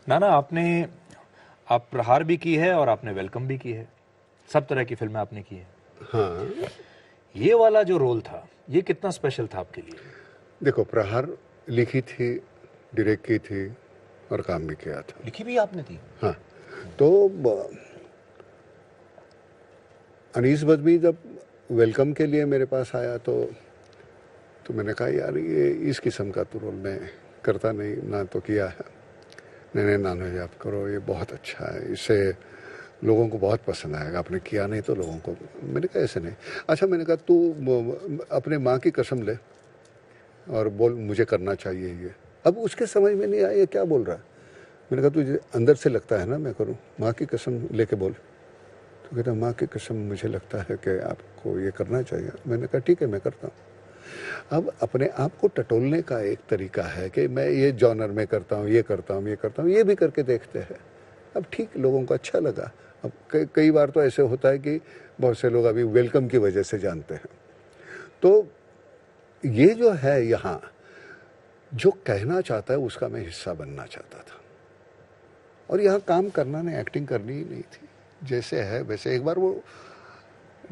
नाना, आप प्रहार भी की है और आपने वेलकम भी की है, सब तरह की फिल्में आपने की है। हाँ, ये वाला जो रोल था, ये कितना स्पेशल था आपके लिए? देखो प्रहार लिखी थी, डायरेक्ट की थी और काम भी किया था। लिखी भी आपने थी? हाँ, तो अनीस बज्मी जब वेलकम के लिए मेरे पास आया तो मैंने कहा यार ये इस किस्म का तो रोल मैं करता नहीं, ना तो किया है। नहीं नाना आप करो, ये बहुत अच्छा है, इससे लोगों को बहुत पसंद आएगा। आपने किया नहीं तो लोगों को। मैंने कहा ऐसे नहीं। अच्छा, मैंने कहा तू अपने माँ की कसम ले और बोल मुझे करना चाहिए ये। अब उसके समझ में नहीं आया ये क्या बोल रहा है। मैंने कहा तुझे अंदर से लगता है ना मैं करूँ, माँ की कसम लेके बोल। तो कहता माँ की कसम मुझे लगता है कि आपको ये करना चाहिए। मैंने कहा ठीक है मैं करता हूँ। अब अपने आप को टटोलने का एक तरीका है कि मैं ये जॉनर में करता हूँ, ये करता हूँ, ये करता हूँ, ये भी करके देखते हैं। अब ठीक, लोगों को अच्छा लगा। अब कई बार तो ऐसे होता है कि बहुत से लोग अभी वेलकम की वजह से जानते हैं। तो ये जो है यहाँ जो कहना चाहता है उसका मैं हिस्सा बनना चाहता था। और यहाँ काम करना नहीं, एक्टिंग करनी ही नहीं थी। जैसे है वैसे एक बार वो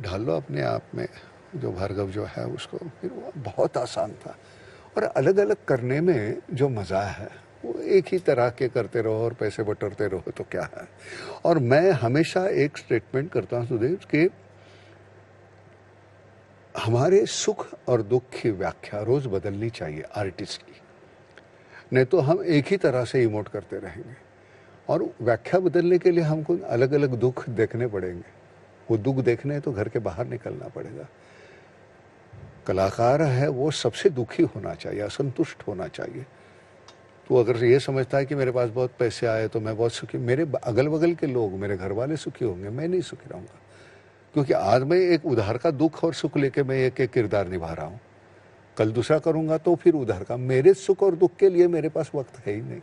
ढाल लो अपने आप में, जो भार्गव जो है उसको, फिर वो बहुत आसान था। और अलग अलग करने में जो मज़ा है वो एक ही तरह के करते रहो और पैसे बटोरते रहो तो क्या है। और मैं हमेशा एक स्टेटमेंट करता हूँ सुदेव कि हमारे सुख और दुख की व्याख्या रोज़ बदलनी चाहिए आर्टिस्ट की, नहीं तो हम एक ही तरह से इमोट करते रहेंगे। और व्याख्या बदलने के लिए हमको अलग अलग दुख देखने पड़ेंगे। वो दुख देखने तो घर के बाहर निकलना पड़ेगा। कलाकार है वो सबसे दुखी होना चाहिए, असंतुष्ट होना चाहिए। तो अगर ये समझता है कि मेरे पास बहुत पैसे आए तो मैं बहुत सुखी, मेरे अगल बगल के लोग, मेरे घर वाले सुखी होंगे, मैं नहीं सुखी रहूँगा। क्योंकि आज मैं एक उधार का दुख और सुख लेके मैं एक किरदार निभा रहा हूँ, कल दूसरा करूँगा तो फिर उधार का। मेरे सुख और दुख के लिए मेरे पास वक्त है ही नहीं।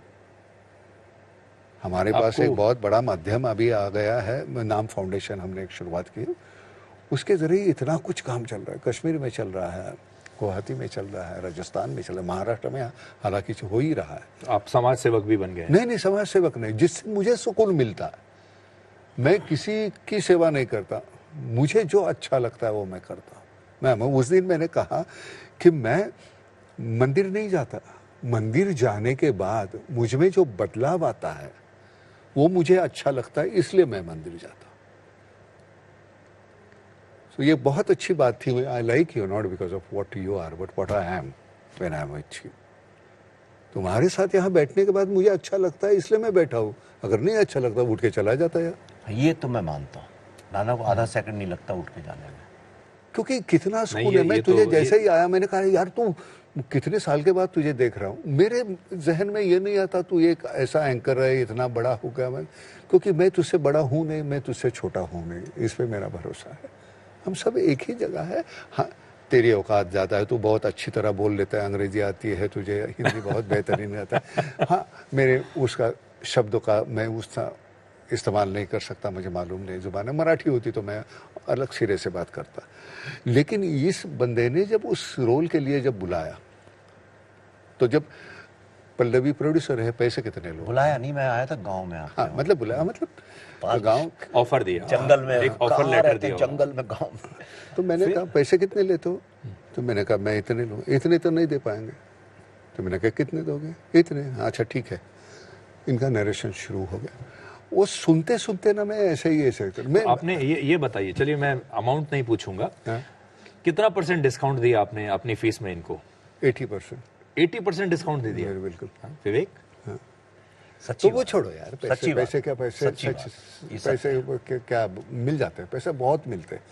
हमारे पास एक बहुत बड़ा माध्यम अभी आ गया है, नाम फाउंडेशन हमने एक शुरुआत की, उसके ज़रिए इतना कुछ काम चल रहा है। कश्मीर में चल रहा है, गुवाहाटी में चल रहा है, राजस्थान में चल रहा है, महाराष्ट्र में हालांकि हो ही रहा है। आप समाज सेवक भी बन गए? नहीं, समाज सेवक नहीं, जिससे मुझे सुकून मिलता है। मैं किसी की सेवा नहीं करता, मुझे जो अच्छा लगता है वो मैं करता हूँ। मैं उस दिन मैंने कहा कि मैं मंदिर नहीं जाता, मंदिर जाने के बाद मुझ में जो बदलाव आता है वो मुझे अच्छा लगता है, इसलिए मैं मंदिर जाता हूँ। तो ये बहुत अच्छी बात थी। I like you not because of what you are but what I am when I am with you. तुम्हारे साथ यहाँ बैठने के बाद मुझे अच्छा लगता है, इसलिए मैं बैठा हूँ। अगर नहीं अच्छा लगता उठ के चला जाता यार। ये तो मैं मानता हूँ, नाना को आधा सेकंड नहीं लगता उठ के जाने में, क्योंकि कितना सुकून है। मैं तुझे जैसे ही आया मैंने कहा यार तू कितने साल के बाद तुझे देख रहा हूँ। मेरे जहन में ये नहीं आता तू एक ऐसा एंकर है, इतना बड़ा हो गया मैं, क्योंकि मैं तुझसे बड़ा हूँ नहीं, मैं तुझसे छोटा हूँ नहीं, इस पर मेरा भरोसा है। हम सब एक ही जगह है। हाँ, तेरी औकात ज़्यादा है, तू बहुत अच्छी तरह बोल लेता है, अंग्रेजी आती है तुझे, हिंदी बहुत बेहतरीन आता है। हाँ, मेरे उसका शब्दों का मैं उसका इस्तेमाल नहीं कर सकता, मुझे मालूम नहीं ज़ुबान है। मराठी होती तो मैं अलग सिरे से बात करता। लेकिन इस बंदे ने जब उस रोल के लिए जब बुलाया, तो जब पल्लवी प्रोड्यूसर है, पैसे कितने लोग? बुलाया नहीं, मैं आया था गांव में। हाँ, मतलब बुलाया, मतलब तो गांव ऑफर दिया, जंगल में एक ऑफर लेटर दिया, जंगल में, गांव में। तो मैंने कहा पैसे कितने लेते हो? तो मैंने कहा मैं इतने लूँ। इतने तो नहीं दे पाएंगे। तो मैंने कहा कितने दोगे? इतने। अच्छा ठीक है। इनका नरेशन शुरू हो गया। वो सुनते सुनते ना मैं ऐसे ही मैं आपने ये बताइए, चलिए मैं अमाउंट नहीं पूछूंगा, कितना % डिस्काउंट दिया आपने अपनी फीस में इनको? 80%। 80% डिस्काउंट दे दिया? बिल्कुल। विवेक, तो वो छोड़ो यार, पैसे क्या, पैसे क्या मिल जाते हैं, पैसे बहुत मिलते हैं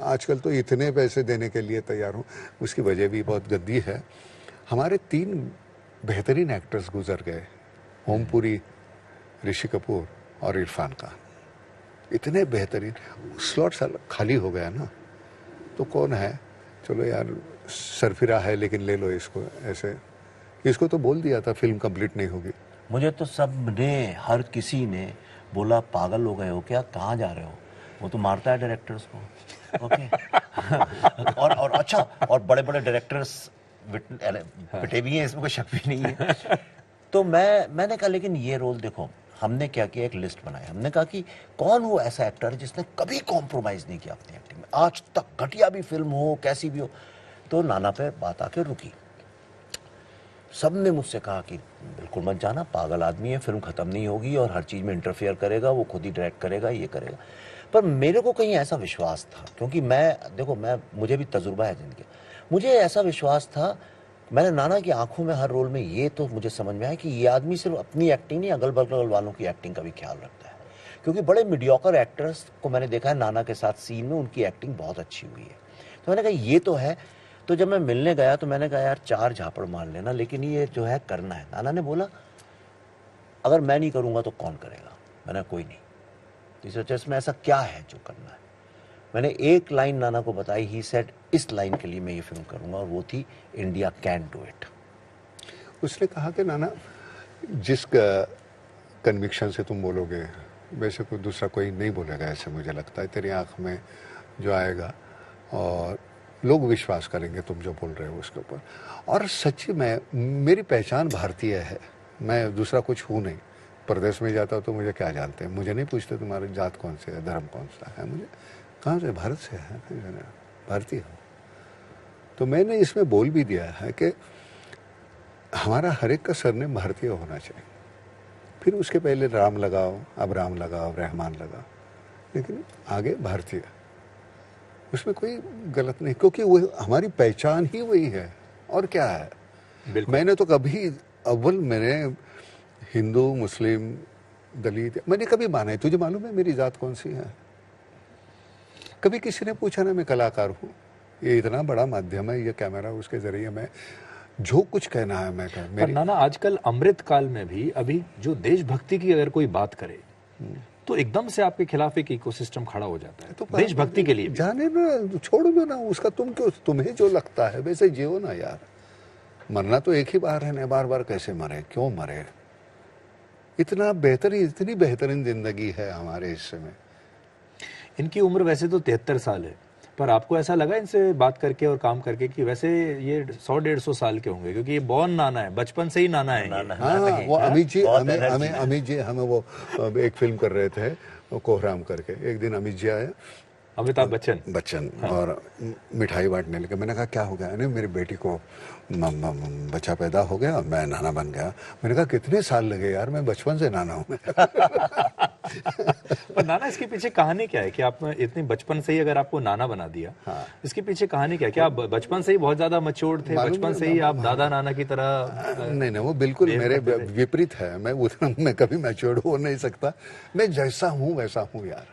आजकल। तो इतने पैसे देने के लिए तैयार हूँ, उसकी वजह भी बहुत गंदी है। हमारे 3 बेहतरीन एक्टर्स गुजर गए, ओमपुरी, ऋषि कपूर और इरफान खान। इतने बेहतरीन, स्लॉट खाली हो गया ना, तो कौन है, चलो यार सरफिरा है लेकिन ले लो इसको। ऐसे इसको तो बोल दिया था फिल्म कंप्लीट नहीं होगी। मुझे तो सब ने, हर किसी ने बोला पागल हो गए हो क्या, कहाँ जा रहे हो, वो तो मारता है डायरेक्टर्स को। ओके। और अच्छा, और बड़े बड़े डायरेक्टर्स पिटे भी हैं, इसमें कोई शक भी नहीं है। तो मैंने कहा लेकिन ये रोल देखो, हमने क्या किया, एक लिस्ट बनाई। हमने कहा कि कौन वो ऐसा एक्टर है जिसने कभी कॉम्प्रोमाइज नहीं किया अपनी एक्टिंग में आज तक, घटिया भी फिल्म हो कैसी भी हो। तो नाना पे बात आके रुकी। सबने मुझसे कहा कि बिल्कुल मत जाना, पागल आदमी है, फिल्म खत्म नहीं होगी और हर चीज में इंटरफेयर करेगा, वो खुद ही डायरेक्ट करेगा, ये करेगा। पर मेरे को कहीं ऐसा विश्वास था, क्योंकि मुझे भी तजुर्बा है जिंदगी, मुझे ऐसा विश्वास था। मैंने नाना की आंखों में, हर रोल में ये तो मुझे समझ में आया कि ये आदमी सिर्फ अपनी एक्टिंग नहीं, अगल बगल वालों की एक्टिंग का भी ख्याल रखता है। क्योंकि बड़े मीडियोकर एक्टर्स को मैंने देखा है नाना के साथ सीन में, उनकी एक्टिंग बहुत अच्छी हुई है। तो मैंने कहा ये तो है। तो जब मैं मिलने गया तो मैंने कहा यार 4 झापड़ मार लेना, लेकिन ये जो है करना है। नाना ने बोला अगर मैं नहीं करूँगा तो कौन करेगा? मैंने कोई नहीं। तो सोचा इसमें ऐसा क्या है जो करना है। मैंने एक लाइन नाना को बताई, ही सेड इस लाइन के लिए मैं ये फिल्म करूंगा, और वो थी इंडिया कैन डू इट। उसने कहा कि नाना जिस कन्विक्शन से तुम बोलोगे वैसे कोई दूसरा कोई नहीं बोलेगा, ऐसे मुझे लगता है। तेरी आंख में जो आएगा और लोग विश्वास करेंगे तुम जो बोल रहे हो उसके ऊपर। और सच्ची में मेरी पहचान भारतीय है, मैं दूसरा कुछ हूँ नहीं। प्रदेश में जाता हूँ तो मुझे क्या जानते हैं, मुझे नहीं पूछते तुम्हारी जात कौन सी है, धर्म कौन सा है, मुझे कहाँ से, भारत से है, भारतीय हूँ। तो मैंने इसमें बोल भी दिया है कि हमारा हर एक का सरनेम भारतीय होना चाहिए। फिर उसके पहले राम लगाओ, अब राम लगाओ, रहमान लगाओ, लेकिन आगे भारतीय, उसमें कोई गलत नहीं, क्योंकि वो हमारी पहचान ही वही है। और क्या है, मैंने तो कभी अव्वल मैंने हिंदू, मुस्लिम, दलित मैंने कभी माना है। तुझे मालूम है मेरी जात कौन सी है? कभी किसी ने पूछा ना मैं कलाकार हूँ। ये इतना बड़ा माध्यम है, ये कैमरा, उसके जरिए मैं जो कुछ कहना है मैं कह। पर नाना आजकल अमृत काल में भी अभी जो देशभक्ति की अगर कोई बात करे तो एकदम से आपके खिलाफ एक इकोसिस्टम खड़ा हो जाता है। तो देशभक्ति के लिए जाने ना, छोड़ दो ना उसका, तुम क्यों, तुम्हें जो लगता है वैसे जियो ना यार। मरना तो एक ही बार है, बार बार कैसे मरे, क्यों मरे? इतना बेहतरीन, इतनी बेहतरीन जिंदगी है हमारे हिस्से में। इनकी उम्र वैसे तो 73 साल है, पर आपको ऐसा लगा इनसे बात करके और काम करके कि वैसे ये 100-150 साल के होंगे? क्योंकि ये बॉर्न नाना है, बचपन से ही नाना है। हाँ, वो अमित जी हमें वो एक फिल्म कर रहे थे कोहराम करके, एक दिन अमित जी आए, अमिताभ बच्चन हाँ। और मिठाई बांटने लगे। मैंने कहा क्या हो गया? नहीं मेरी बेटी को बच्चा पैदा हो गया, मैं नाना बन गया। मैंने कहा कितने साल लगे यार, मैं बचपन से नाना हूँ। पर नाना इसके पीछे कहानी क्या है कि आप इतनी बचपन से ही अगर आपको नाना बना दिया? हाँ। इसके पीछे कहानी क्या है? क्या आप बचपन से ही बहुत ज्यादा मैच्योर थे, बचपन से ही आप दादा नाना की तरह? नहीं, वो बिल्कुल मेरे विपरीत है। मैं कभी मैच्योर हो नहीं सकता। मैं जैसा हूँ वैसा हूँ यार।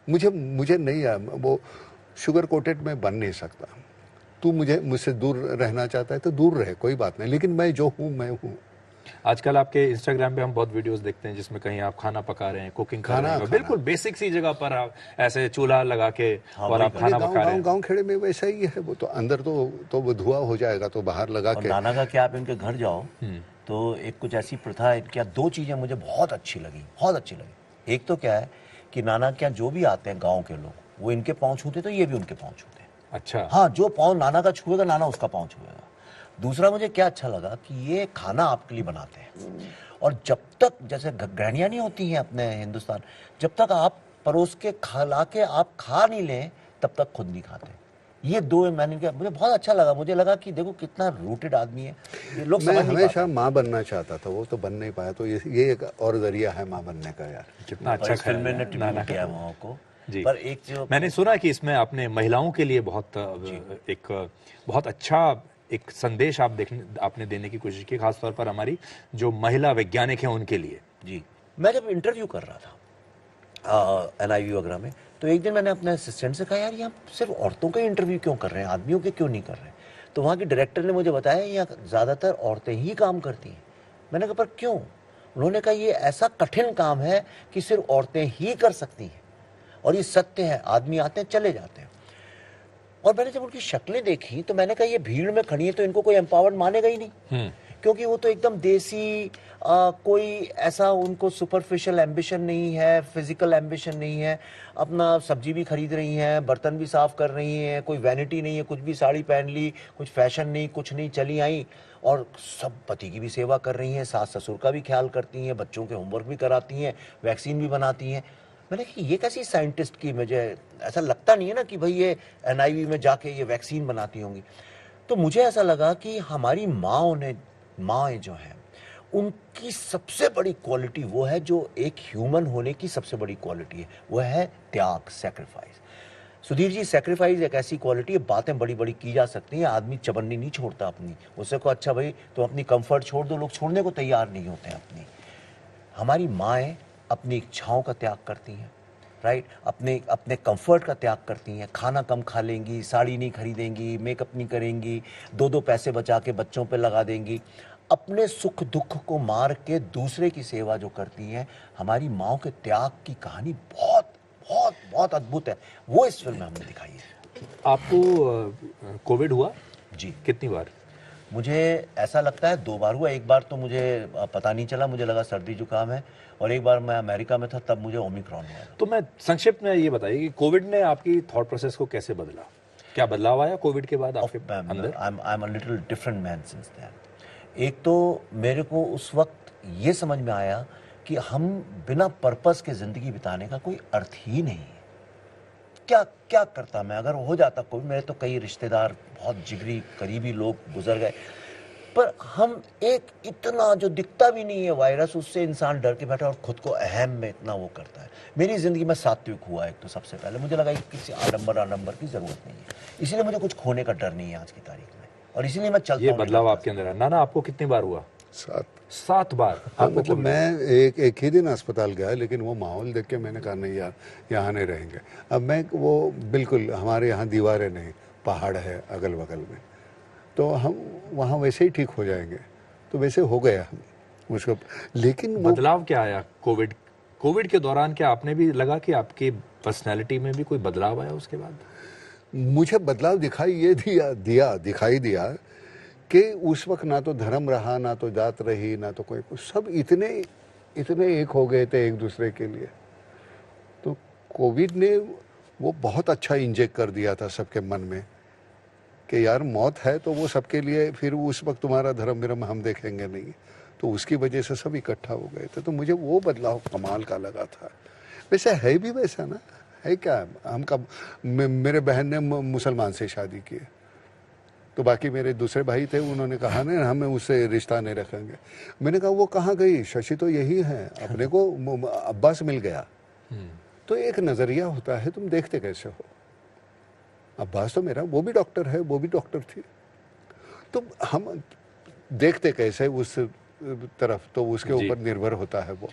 मुझे नहीं है, वो शुगर कोटेड में बन नहीं सकता। तू मुझसे दूर रहना चाहता है तो दूर रहे, कोई बात नहीं, लेकिन मैं जो हूँ मैं हूँ। आजकल आपके इंस्टाग्राम पे हम बहुत वीडियोस देखते हैं जिसमें कहीं आप खाना पका रहे हैं, कुकिंग कर रहे हैं, बिल्कुल बेसिक सी जगह पर आप ऐसे चूल्हा लगा के और आप खाना पका रहे हैं। गांव खेड़े में वैसा ही है। वो तो अंदर तो वो धुआं हो जाएगा, तो बाहर लगा के। नाना का क्या, आप इनके घर जाओ तो एक कुछ ऐसी प्रथा है क्या, 2 चीजें मुझे बहुत अच्छी लगी। एक तो क्या है कि नाना क्या जो भी आते हैं गाँव के लोग, वो इनके पाँव छूते तो ये भी उनके पाँव छूते हैं। अच्छा। हाँ, जो पाँव नाना का छुएगा नाना उसका पाँव छुएगा। दूसरा मुझे क्या अच्छा लगा कि ये खाना आपके लिए बनाते हैं, और जब तक जैसे गृहणियाँ नहीं होती हैं अपने हिंदुस्तान, जब तक आप परोस के खिला के आप खा नहीं लें तब तक खुद नहीं खाते। ये 2 मैंने क्या, मुझे बहुत अच्छा लगा। मुझे लगा कि देखो कितना रूटेड आदमी है ये लोग। मैं हमेशा माँ बनना चाहता था, वो तो बन नहीं पाया, तो ये एक और जरिया है माँ बनने का यार। कितना अच्छा फिल्म में ट्रिब्यूट किया वहाँ को। पर एक जो मैंने सुना कि इसमें आपने महिलाओं के लिए बहुत अच्छा एक संदेश आपने देने की कोशिश की, खासतौर पर हमारी जो महिला वैज्ञानिक हैं उनके लिए। जी, मैं जब इंटरव्यू कर रहा था NIV वगैरह में, तो एक दिन मैंने अपने असिस्टेंट से कहा यार यहाँ सिर्फ औरतों का इंटरव्यू क्यों कर रहे हैं, आदमियों के क्यों नहीं कर रहे हैं? तो वहाँ के डायरेक्टर ने मुझे बताया यहाँ ज़्यादातर औरतें ही काम करती हैं। मैंने कहा पर क्यों? उन्होंने कहा ये ऐसा कठिन काम है कि सिर्फ औरतें ही कर सकती हैं, और ये सत्य है। आदमी आते हैं चले जाते हैं। और मैंने जब उनकी शक्लें देखी तो मैंने कहा ये भीड़ में खड़ी है तो इनको कोई एम्पावर्ड मानेगा ही नहीं। क्योंकि वो तो एकदम देसी, कोई ऐसा उनको सुपरफिशियल एम्बिशन नहीं है, फिजिकल एम्बिशन नहीं है, अपना सब्जी भी खरीद रही हैं, बर्तन भी साफ कर रही हैं, कोई वैनिटी नहीं है, कुछ भी साड़ी पहन ली, कुछ फैशन नहीं, कुछ नहीं, चली आई और सब पति की भी सेवा कर रही हैं, सास ससुर का भी ख्याल करती हैं, बच्चों के होमवर्क भी कराती हैं, वैक्सीन भी बनाती हैं। मैंने कहा ये कैसी साइंटिस्ट की, मुझे ऐसा लगता नहीं है ना कि भाई ये एनआईवी में जाके ये वैक्सीन बनाती होंगी। तो मुझे ऐसा लगा कि हमारी माएँ जो हैं उनकी सबसे बड़ी क्वालिटी वो है जो एक ह्यूमन होने की सबसे बड़ी क्वालिटी है, वो है त्याग, सैक्रिफाइस। सुधीर जी, सैक्रिफाइस एक ऐसी क्वालिटी है, बातें बड़ी बड़ी की जा सकती हैं, आदमी चवन्नी नहीं छोड़ता अपनी, उससे को अच्छा भाई तो अपनी कंफर्ट छोड़ दो, लोग छोड़ने को तैयार नहीं होते हैं अपनी। हमारी माएँ अपनी इच्छाओं का त्याग करती हैं, राइट, अपने अपने कंफर्ट का त्याग करती हैं, खाना कम खा लेंगी, साड़ी नहीं खरीदेंगी, मेकअप नहीं करेंगी, दो पैसे बचा के बच्चों पे लगा देंगी, अपने सुख दुख को मार के दूसरे की सेवा जो करती हैं। हमारी माँओं के त्याग की कहानी बहुत बहुत बहुत अद्भुत है, वो इस फिल्म में हमने दिखाई है। आपको कोविड हुआ जी, कितनी बार? मुझे ऐसा लगता है 2 बार हुआ। एक बार तो मुझे पता नहीं चला, मुझे लगा सर्दी जुकाम है, और एक बार मैं अमेरिका में था तब मुझे ओमिक्रॉन हुआ। तो मैं संक्षिप्त में ये बताइए कि कोविड ने आपकी थॉट प्रोसेस को कैसे बदला? क्या बदलाव आया कोविड के बाद आपके अंदर? I am a little different man since that. एक तो मेरे को उस वक्त ये समझ में आया कि हम बिना पर्पस के जिंदगी बिताने का कोई अर्थ ही नहीं है। क्या क्या करता मैं अगर हो जाता कोई, मेरे तो कई रिश्तेदार बहुत जिगरी करीबी लोग गुजर गए, पर हम एक इतना जो दिखता भी नहीं है वायरस, उससे इंसान डर के बैठा और खुद को अहम में इतना वो करता है। मेरी जिंदगी में सात्विक हुआ एक तो सबसे पहले, मुझे लगा कि किसी आडंबर की जरूरत नहीं है, इसीलिए मुझे कुछ खोने का डर नहीं है आज की तारीख में, और इसीलिए मैं चलता ये हूं। बदलाव आपके अंदर है। नाना, आपको कितनी बार हुआ? 7 बार। हाँ, आपको मतलब COVID मैं एक ही दिन अस्पताल गया, लेकिन वो माहौल देख के मैंने कहा नहीं यार, यहाँ नहीं रहेंगे। अब मैं वो बिल्कुल, हमारे यहाँ दीवारें नहीं, पहाड़ है अगल बगल में, तो हम वहाँ वैसे ही ठीक हो जाएंगे, तो वैसे हो गया हम उसको। लेकिन वो बदलाव क्या आया कोविड के दौरान? क्या आपने भी लगा कि आपकी पर्सनैलिटी में भी कोई बदलाव आया उसके बाद? मुझे बदलाव दिखाई दिया कि उस वक्त ना तो धर्म रहा, ना तो जात रही, ना तो कोई, सब इतने एक हो गए थे एक दूसरे के लिए। तो कोविड ने वो बहुत अच्छा इंजेक्ट कर दिया था सबके मन में कि यार मौत है तो वो सबके लिए, फिर उस वक्त तुम्हारा धर्म विरम हम देखेंगे नहीं, तो उसकी वजह से सब इकट्ठा हो गए थे। तो मुझे वो बदलाव कमाल का लगा था। वैसे है भी वैसा ना, है क्या, हम कब, मेरे बहन ने मुसलमान से शादी की, तो बाकी मेरे दूसरे भाई थे, उन्होंने कहा ना हमें उससे रिश्ता नहीं रखेंगे। मैंने कहा वो कहाँ गई, शशि तो यही है, अपने को अब्बास मिल गया। तो एक नजरिया होता है, तुम देखते कैसे हो। अब्बास तो मेरा, वो भी डॉक्टर है, वो भी डॉक्टर थी, तो हम देखते कैसे उस तरफ, तो उसके ऊपर निर्भर होता है वो।